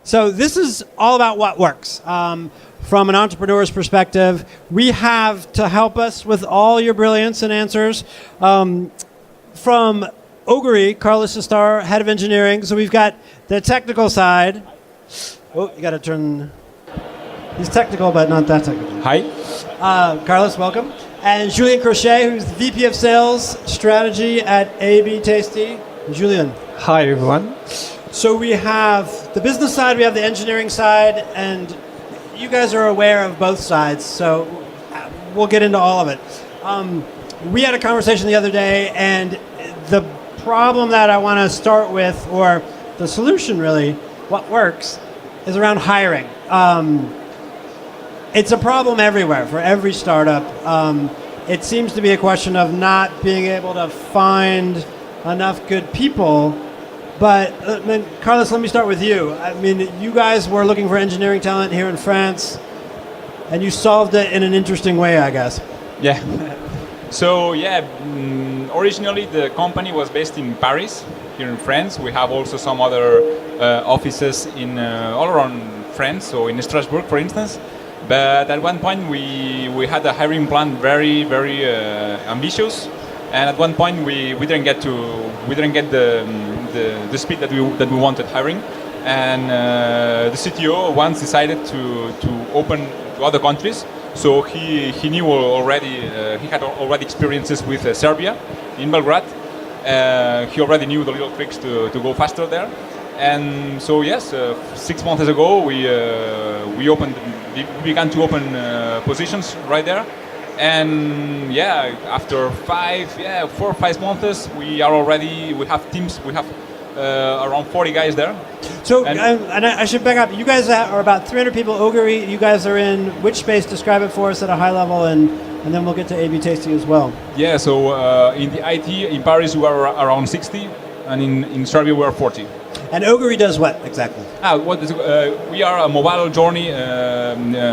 So this is all about what works. From an entrepreneur's perspective, we have to help us with all your brilliance and answers. From Ogury, Carles Sistare, head of engineering. So we've got the technical side. Oh, you got to turn. He's technical, but not that technical. Hi. Carles, welcome. And Julien Crochet, who's the VP of Sales Strategy at AB Tasty. Julien. Hi, everyone. So we have the business side, we have the engineering side, and you guys are aware of both sides, so we'll get into all of it. We had a conversation the other day, and the problem that I want to start with, or the solution really, what works, is around hiring. It's a problem everywhere for every startup. It seems to be a question of not being able to find enough good people. But Carles, let me start with you. I mean, you guys were looking for engineering talent here in France, and you solved it in an interesting way, I guess. Yeah. So originally the company was based in Paris, here in France. We have also some other offices in all around France, so in Strasbourg, for instance. But at one point we had a hiring plan very, very ambitious, and at one point we didn't get the speed that we wanted hiring, and the CTO once decided to open to other countries. So he knew already, he had already experiences with Serbia in Belgrade. He already knew the little tricks to go faster there. And so yes, 6 months ago we began to open positions right there. And yeah, after 4 or 5 months, we have teams, we have around 40 guys there. So, and I should back up, you guys are about 300 people, Ogury, you guys are in which space? Describe it for us at a high level, and then we'll get to AB Tasty as well. Yeah, so in the IT, in Paris we are around 60, and in Serbia we are 40. And Ogury does what exactly? We are a mobile journey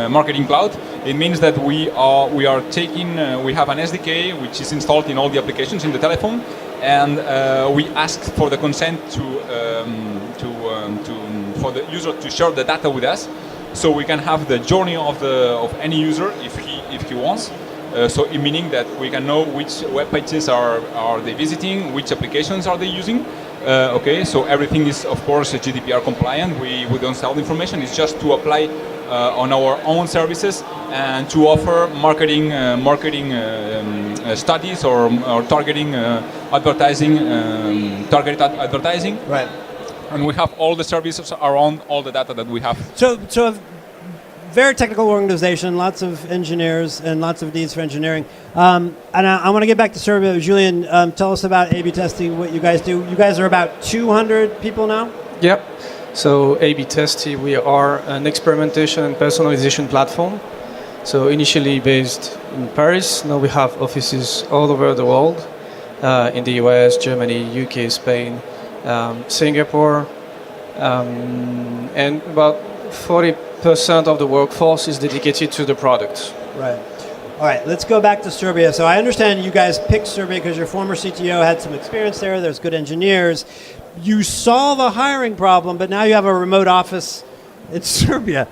marketing cloud. It means that we have an SDK which is installed in all the applications in the telephone, and we ask for the consent for the user to share the data with us, so we can have the journey of any user if he wants. So meaning that we can know which web pages are they visiting, which applications are they using. Okay, so everything is of course GDPR compliant. We don't sell the information. It's just to apply on our own services and to offer marketing studies or targeting targeted advertising. Right. And we have all the services around all the data that we have. So a very technical organization, lots of engineers and lots of needs for engineering. And I want to get back to Serbia. Julien, tell us about A/B testing, what you guys do. You guys are about 200 people now? Yep. So A/B Testing, we are an experimentation and personalization platform. So initially based in Paris, now we have offices all over the world, in the US, Germany, UK, Spain, Singapore, and about 40% of the workforce is dedicated to the product. Right. All right, let's go back to Serbia. So I understand you guys picked Serbia because your former CTO had some experience there. There's good engineers. You solve a hiring problem, but now you have a remote office in Serbia,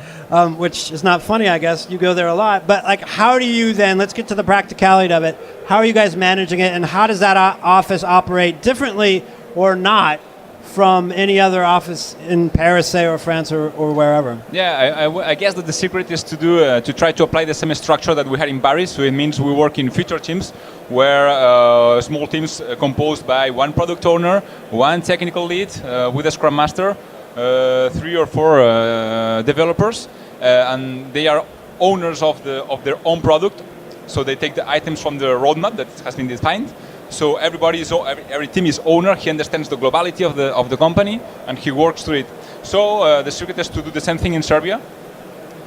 which is not funny, I guess. You go there a lot. But like, how do you then, let's get to the practicality of it. How are you guys managing it, and how does that office operate differently or not from any other office in Paris, say, or France, or wherever? Yeah, I guess that the secret is to try to apply the same structure that we had in Paris. So it means we work in feature teams, where small teams composed by one product owner, one technical lead with a scrum master, 3 or 4 developers, and they are owners of their own product. So they take the items from the roadmap that has been defined. So every team is owner. He understands the globality of the company, and he works through it. So the secret is to do the same thing in Serbia.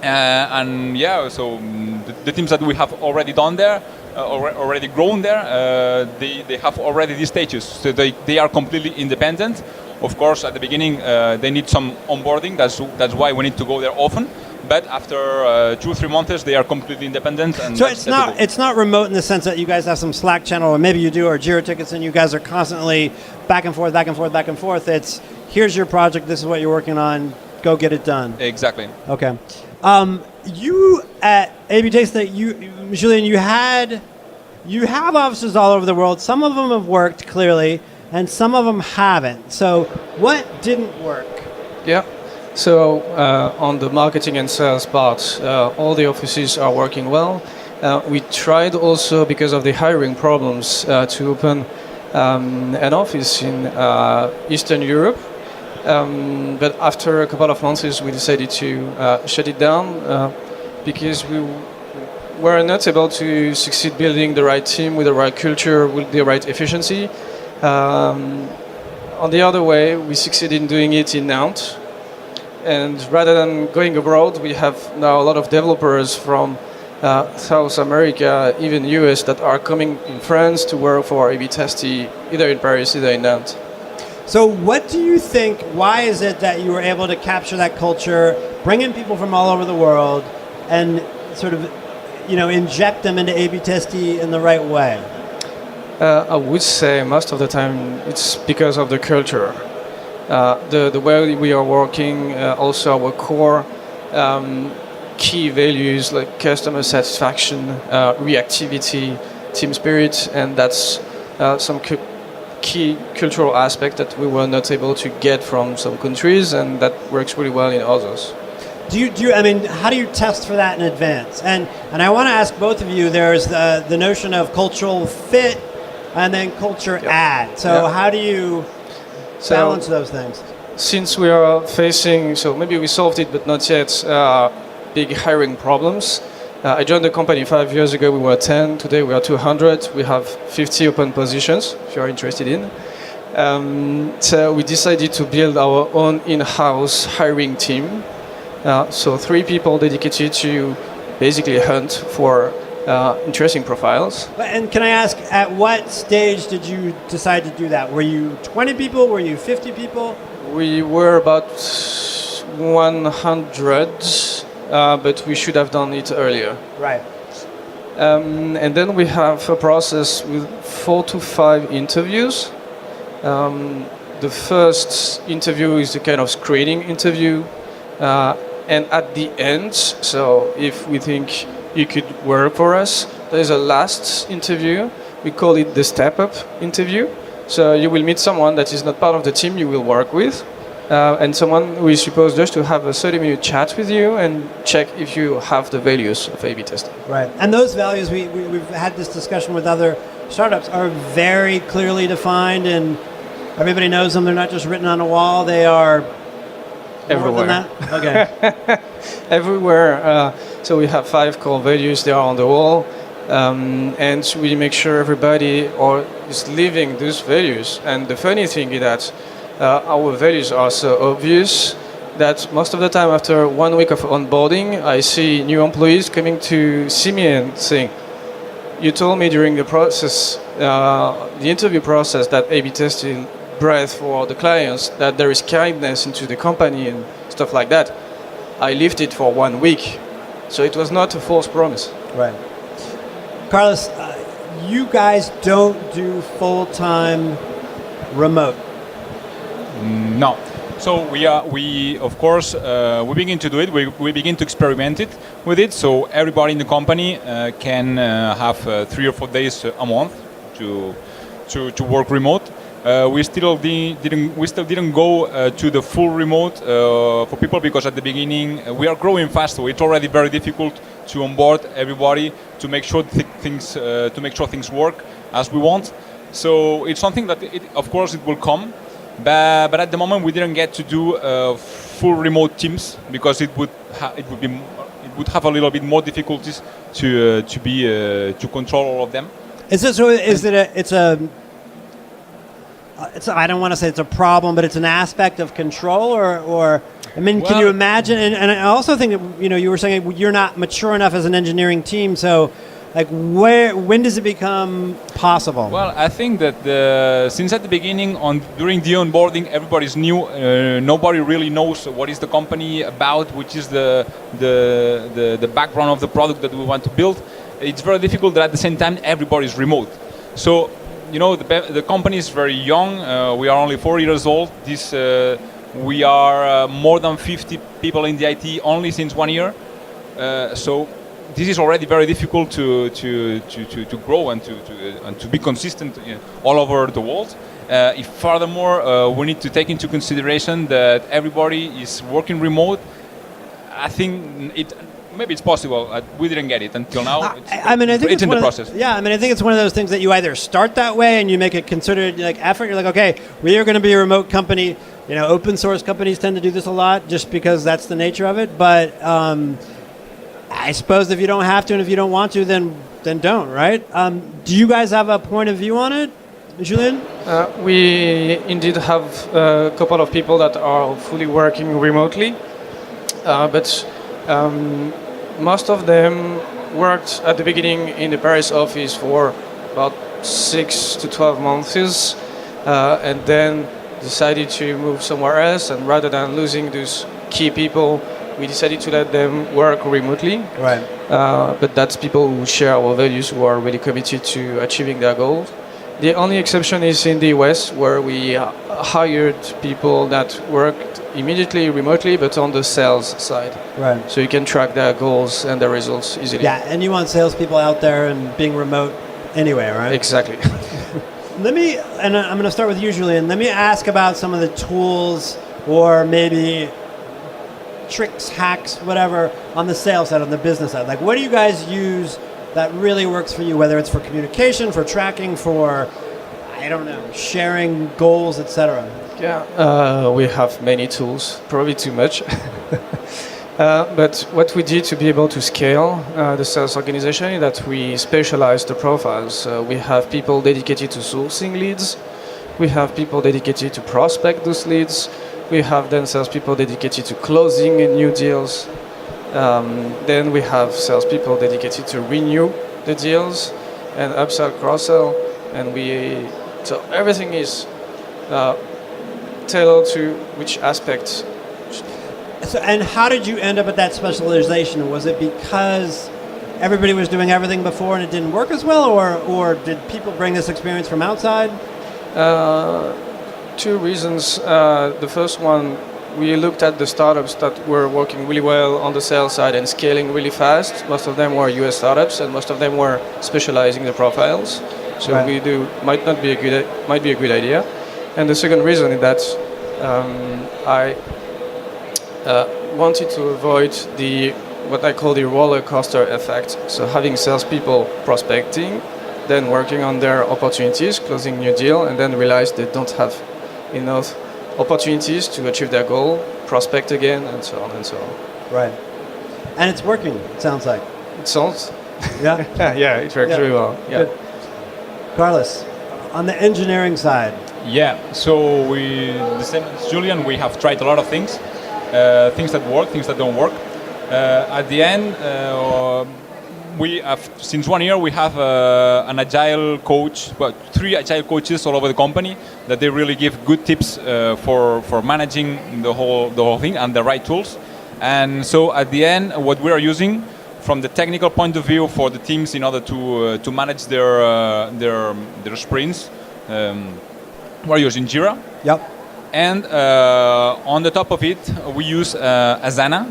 And yeah, so the teams that we have already done there, already grown there, they have already these stages. So they are completely independent. Of course, at the beginning, they need some onboarding. That's why we need to go there often. But after 2 or 3 months, they are completely independent. And so it's not remote in the sense that you guys have some Slack channel, or maybe you do, or Jira tickets, and you guys are constantly back and forth. It's here's your project, this is what you're working on, go get it done. Exactly. Okay. You at A/B Testing, Julien, you have offices all over the world. Some of them have worked clearly, and some of them haven't. So, what didn't work? Yeah. So on the marketing and sales part, all the offices are working well. We tried also, because of the hiring problems, to open an office in Eastern Europe. But after a couple of months, we decided to shut it down because we were not able to succeed building the right team with the right culture, with the right efficiency. On the other way, we succeeded in doing it in Nantes. And rather than going abroad, we have now a lot of developers from South America, even US, that are coming in France to work for A/B Testy, either in Paris, either in Nantes. So what do you think, why is it that you were able to capture that culture, bring in people from all over the world, and sort of, inject them into A/B Testy in the right way? I would say most of the time it's because of the culture. The way we are working, also our core key values like customer satisfaction, reactivity, team spirit, and that's some key cultural aspect that we were not able to get from some countries, and that works really well in others. How do you test for that in advance? And I want to ask both of you, there's the notion of cultural fit and then culture add. So how do you balance those things? Since we are facing, so maybe we solved it, but not yet, big hiring problems. I joined the company 5 years ago. We were 10. Today we are 200. We have 50 open positions, if you're interested in. So we decided to build our own in-house hiring team. So 3 people dedicated to basically hunt for interesting profiles. And can I ask, at what stage did you decide to do that? Were you 20 people? Were you 50 people? We were about 100, but we should have done it earlier. Right. And then we have a process with 4 to 5 interviews. The first interview is a kind of screening interview. And at the end, so if we think you could work for us, there's a last interview. We call it the step-up interview. So you will meet someone that is not part of the team you will work with, and someone who is supposed just to have a 30-minute chat with you and check if you have the values of A/B testing. Right. And those values, we've had this discussion with other startups, are very clearly defined, and everybody knows them. They're not just written on a wall. They are everywhere. More than that? Okay. Everywhere. So we have 5 core values. They are on the wall. And we make sure everybody is living these values. And the funny thing is that our values are so obvious that most of the time after 1 week of onboarding, I see new employees coming to see me and saying, you told me during the process, the interview process, that A/B testing breath for the clients, that there is kindness into the company and stuff like that. I lived it for 1 week. So it was not a false promise. Right. Carles, you guys don't do full-time remote. No. So we of course we begin to do it. We begin to experiment it with it. So everybody in the company can have 3 or 4 days a month to work remote. We still didn't go to the full remote for people because at the beginning we are growing fast. So it's already very difficult to onboard everybody to make sure things work as we want. So it's something that of course it will come. But at the moment we didn't get to do full remote teams because it would have a little bit more difficulties to control all of them. I don't want to say it's a problem, but it's an aspect of control, or can you imagine? And I also think that you were saying you're not mature enough as an engineering team, so. Like when does it become possible? Well, I think that since at the beginning, during the onboarding, everybody's new. Nobody really knows what is the company about, which is the background of the product that we want to build. It's very difficult that at the same time everybody's remote. So the company is very young. We are only 4 years old. We are more than 50 people in the IT only since 1 year. So this is already very difficult to grow and to be consistent all over the world. If furthermore we need to take into consideration that everybody is working remote, I think maybe it's possible. We didn't get it until now. I mean, I think it's in the process. Yeah, I mean, I think it's one of those things that you either start that way and you make a considered effort. You're like, okay, we are going to be a remote company. Open source companies tend to do this a lot just because that's the nature of it. But I suppose if you don't have to and if you don't want to, then don't, right? Do you guys have a point of view on it, Julien? We indeed have a couple of people that are fully working remotely, but most of them worked at the beginning in the Paris office for about 6 to 12 months, and then decided to move somewhere else. And rather than losing those key people, we decided to let them work remotely. Right. But that's people who share our values, who are really committed to achieving their goals. The only exception is in the US, where we hired people that worked immediately remotely, but on the sales side. Right. So you can track their goals and their results easily. Yeah, and you want salespeople out there and being remote anyway, right? Exactly. And I'm going to start with you, Julien. Let me ask about some of the tools or maybe tricks, hacks, whatever, on the sales side, on the business side. Like, what do you guys use that really works for you, whether it's for communication, for tracking, for, I don't know, sharing goals, etc.? Yeah, we have many tools, probably too much. But what we did to be able to scale the sales organization is that we specialize the profiles. We have people dedicated to sourcing leads. We have people dedicated to prospect those leads. We have then salespeople dedicated to closing new deals. Then we have salespeople dedicated to renew the deals and upsell, cross-sell. And so everything is tailored to which aspect. So, and how did you end up at that specialization? Was it because everybody was doing everything before and it didn't work as well, or did people bring this experience from outside? Two reasons. The first one, we looked at the startups that were working really well on the sales side and scaling really fast. Most of them were US startups, and most of them were specializing the profiles. So Right. might be a good idea. And the second reason is that I wanted to avoid what I call the roller coaster effect. So having salespeople prospecting, then working on their opportunities, closing new deal, and then realize they don't have enough opportunities to achieve their goal, prospect again, and so on and so on. Right. And it's working, it sounds like. It sounds. Yeah? Yeah, it works very well. Yeah. Good. Carles, on the engineering side. Yeah, so the same as Julien, we have tried a lot of things. Things that work, things that don't work. At the end, we have, since 1 year, we have an agile coach, 3 agile coaches all over the company that they really give good tips for managing the whole thing and the right tools. And so at the end, what we are using from the technical point of view for the teams in order to manage their sprints, we're using Jira. Yep. And on the top of it, we use Asana,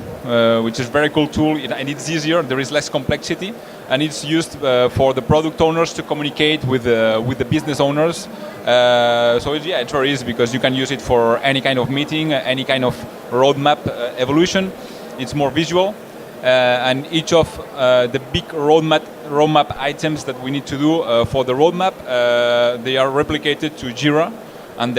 which is a very cool tool, and it's easier. There is less complexity, and it's used for the product owners to communicate with the business owners. So it's very easy because you can use it for any kind of meeting, any kind of roadmap evolution. It's more visual, and each of the big roadmap items that we need to do for the roadmap, they are replicated to Jira. And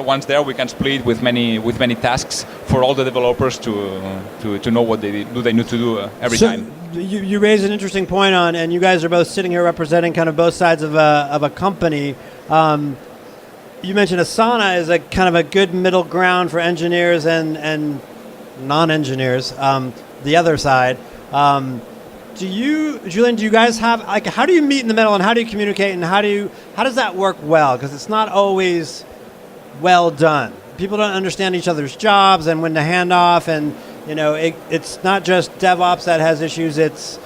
once there, we can split with many tasks for all the developers to know what they need to do every time. You raise an interesting point on, and you guys are both sitting here representing kind of both sides of a company. You mentioned Asana is a kind of a good middle ground for engineers and non-engineers. The other side. Julien, do you guys have, like, how do you meet in the middle and how do you communicate and how does that work well? Because it's not always well done. People don't understand each other's jobs and when to hand off, and it's not just DevOps that has issues. It's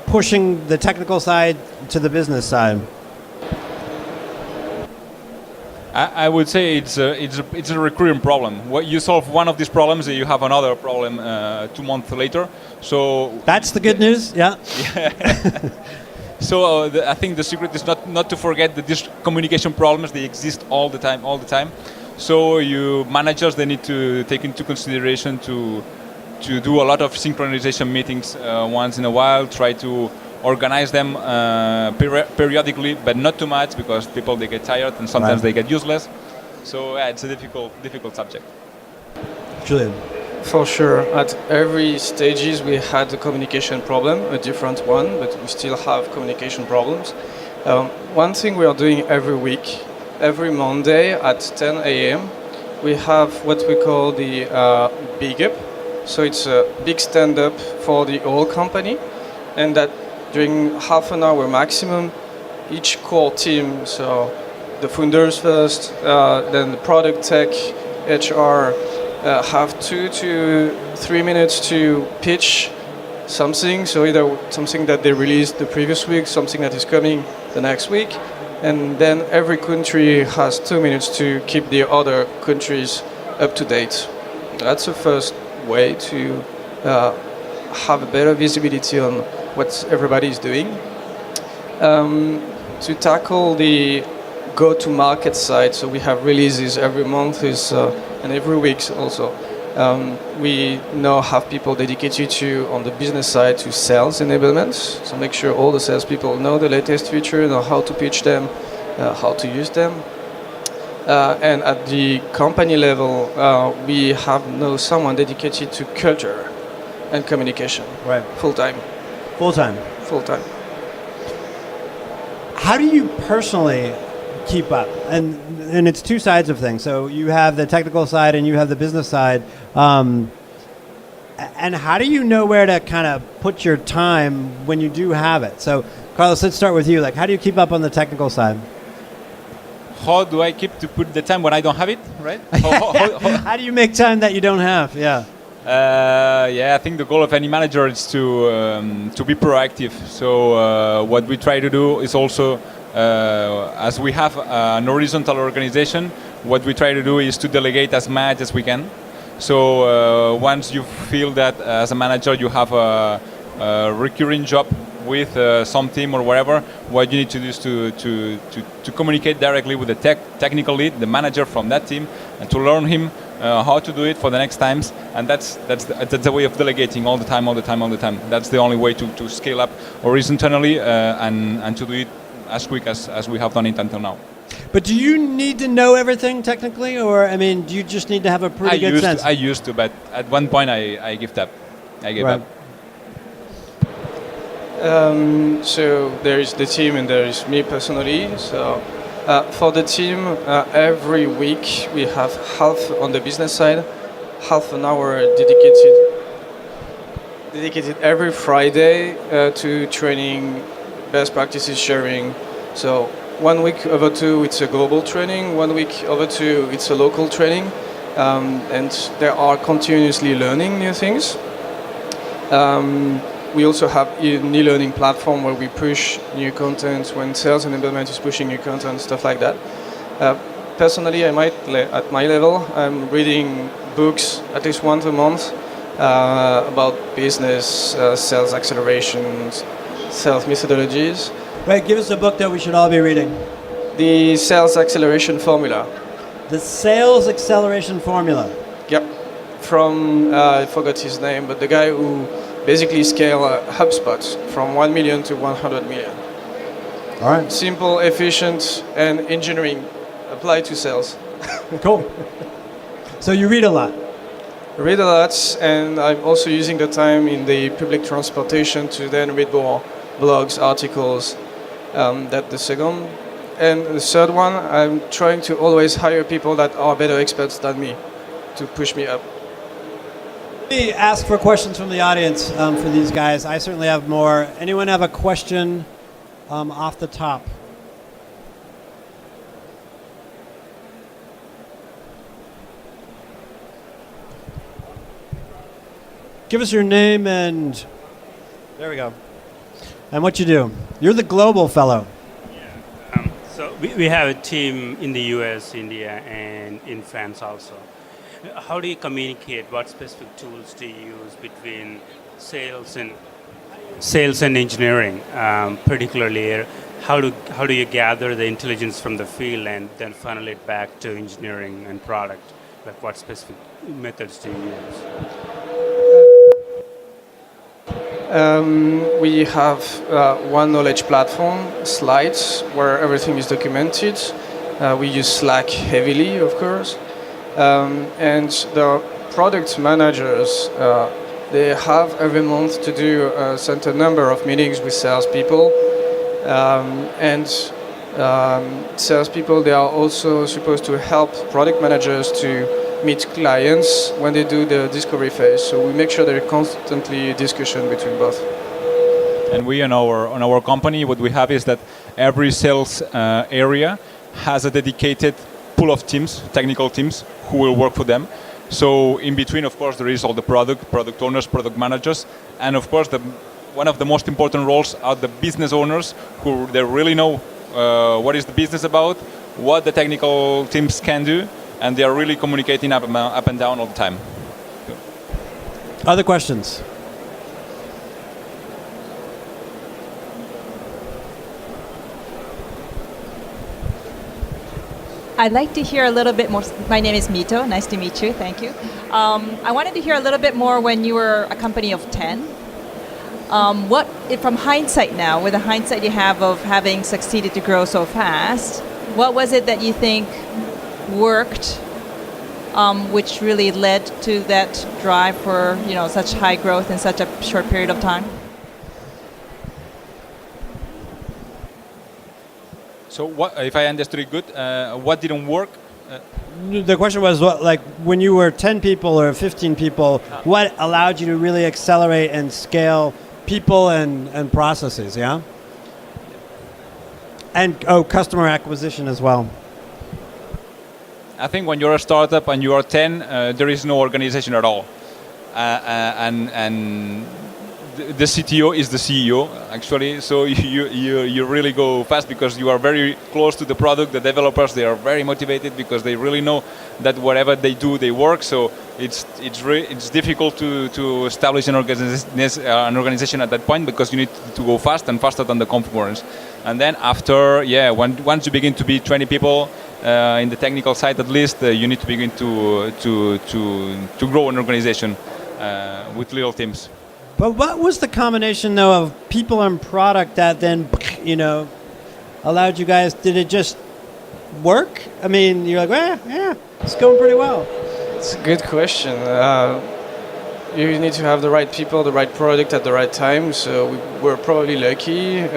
pushing the technical side to the business side. I would say it's a recurring problem. What you solve one of these problems, you have another problem 2 months later. So That's the good news. Yeah. So I think the secret is not to forget that these communication problems, they exist all the time. So you managers, they need to take into consideration to do a lot of synchronization meetings once in a while, try to organize them periodically, but not too much because people, they get tired and sometimes they get useless. So yeah, it's a difficult subject. Julien. For sure, at every stages we had a communication problem, a different one, but we still have communication problems. One thing we are doing every week, every Monday at 10 a.m., we have what we call the Big Up. So it's a big stand-up for the whole company, and that during half an hour maximum, each core team, so the founders first, then the product tech, HR, have 2 to 3 minutes to pitch something. So either something that they released the previous week, something that is coming the next week, and then every country has 2 minutes to keep the other countries up to date. That's the first way to have a better visibility on what everybody is doing. To tackle the go-to-market side, so we have releases every month and every week also. We now have people dedicated to, on the business side, to sales enablement. So make sure all the salespeople know the latest feature, know how to pitch them, how to use them. And at the company level, we have now someone dedicated to culture and communication. Right. Full-time. Full-time. Full-time. How do you personally keep up? And it's two sides of things. So you have the technical side and you have the business side. And how do you know where to kind of put your time when you do have it? So Carles, let's start with you. Like, how do you keep up on the technical side? How do I keep to put the time when I don't have it, right? How do you make time that you don't have? Yeah. Yeah, I think the goal of any manager is to be proactive. So what we try to do is also, as we have an horizontal organization, what we try to do is to delegate as much as we can. So once you feel that as a manager you have a recurring job with some team or whatever, what you need to do is to communicate directly with the technical lead, the manager from that team, and to learn him how to do it for the next times. And that's the way of delegating all the time. That's the only way to scale up horizontally and to do it as quick as we have done it until now. But do you need to know everything technically, or I mean, do you just need to have a pretty good sense? I used to, but at one point I gave up. So there is the team and there is me personally. So for the team, every week we have half on the business side, half an hour dedicated every Friday to training, best practices sharing. So 1 week over 2 it's a global training, 1 week over 2 it's a local training, and they are continuously learning new things. We also have an e-learning platform where we push new content when sales enablement is pushing new content, stuff like that. Personally, at my level, I'm reading books at least once a month about business, sales acceleration, sales methodologies. Right, give us a book that we should all be reading. The Sales Acceleration Formula. The Sales Acceleration Formula. Yep. From, I forgot his name, but the guy who basically scaled HubSpot from 1 million to 100 million. All right. Simple, efficient, and engineering applied to sales. Cool. So you read a lot. Read a lot, and I'm also using the time in the public transportation to then read more blogs, articles. That's the second. And the third one, I'm trying to always hire people that are better experts than me to push me up. Let me ask for questions from the audience for these guys. I certainly have more. Anyone have a question off the top? Give us your name and there we go. And what you do. You're the global fellow. Yeah. So We have a team in the US, India, and in France also. How do you communicate? What specific tools do you use between sales and engineering, particularly? How do you gather the intelligence from the field and then funnel it back to engineering and product? Like what specific methods do you use? We have one knowledge platform, Slides, where everything is documented. We use Slack heavily, of course. And the product managers, they have every month to do a certain number of meetings with salespeople. Salespeople, they are also supposed to help product managers to meet clients when they do the discovery phase. So we make sure there is constantly discussion between both. And we on our company, what we have is that every sales area has a dedicated pool of teams, technical teams, who will work for them. So in between, of course, there is all the product owners, product managers, and of course, one of the most important roles are the business owners, who they really know what is the business about, what the technical teams can do, and they are really communicating up and down all the time. Other questions? I'd like to hear a little bit more. My name is Mito. Nice to meet you. Thank you. I wanted to hear a little bit more when you were a company of 10. From hindsight now, with the hindsight you have of having succeeded to grow so fast, what was it that you think worked, which really led to that drive for such high growth in such a short period of time? So what, if I understood it good, what didn't work? The question was, when you were 10 people or 15 people, what allowed you to really accelerate and scale people and processes, yeah? And customer acquisition as well. I think when you're a startup and you are 10, there is no organization at all. And the CTO is the CEO, actually, so you really go fast because you are very close to the product. The developers, they are very motivated because they really know that whatever they do, they work. So it's difficult to establish an organization at that point because you need to go fast and faster than the concurrence. And then after, once you begin to be 20 people in the technical side, at least you need to begin to grow an organization with little teams. But what was the combination, though, of people and product that then, allowed you guys? Did it just work? I mean, you're like, yeah, it's going pretty well. It's a good question. You need to have the right people, the right product at the right time. So we were probably lucky.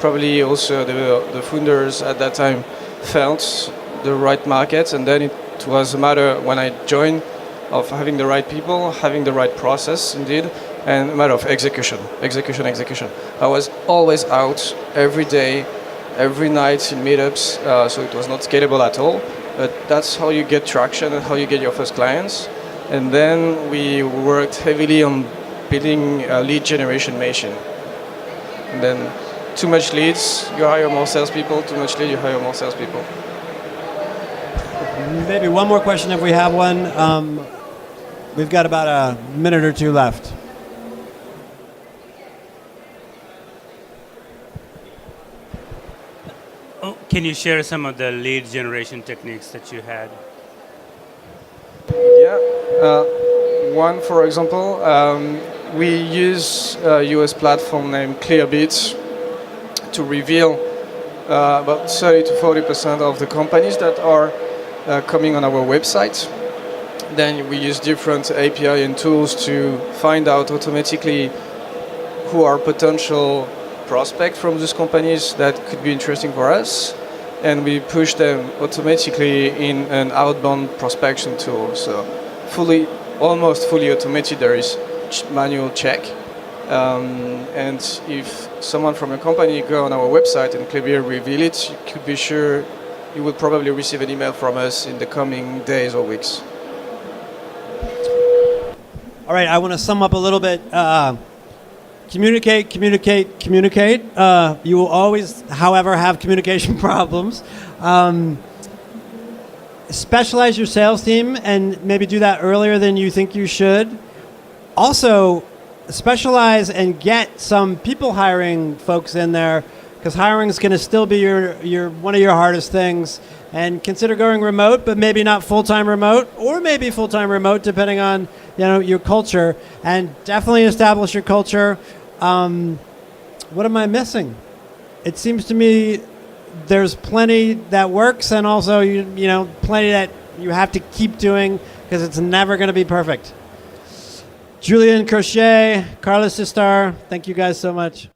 Probably also the founders at that time felt the right market, and then it was a matter when I joined of having the right people, having the right process, indeed. And a matter of execution. I was always out every day, every night in meetups, so it was not scalable at all. But that's how you get traction and how you get your first clients. And then we worked heavily on building a lead generation machine. And then too much leads, you hire more salespeople. Too much lead, you hire more salespeople. Maybe one more question if we have one. We've got about a minute or two left. Can you share some of the lead generation techniques that you had? Yeah. One, for example, we use a US platform named Clearbit to reveal about 30 to 40% of the companies that are coming on our website. Then we use different API and tools to find out automatically who are potential prospects from those companies that could be interesting for us, and we push them automatically in an outbound prospection tool. So almost fully automated. There is manual check, and if someone from a company go on our website and clearly reveal it, you could be sure you will probably receive an email from us in the coming days or weeks. All right, I want to sum up a little bit. communicate, communicate, communicate. You will always, however, have communication problems. Specialize your sales team and maybe do that earlier than you think you should. Also, specialize and get some people hiring folks in there, because hiring is going to still be your one of your hardest things. And consider going remote, but maybe not full-time remote, or maybe full-time remote, depending on your culture. And definitely establish your culture. What am I missing? It seems to me there's plenty that works, and also plenty that you have to keep doing, because it's never going to be perfect. Julien Crochet, Carles Sistare, thank you guys so much.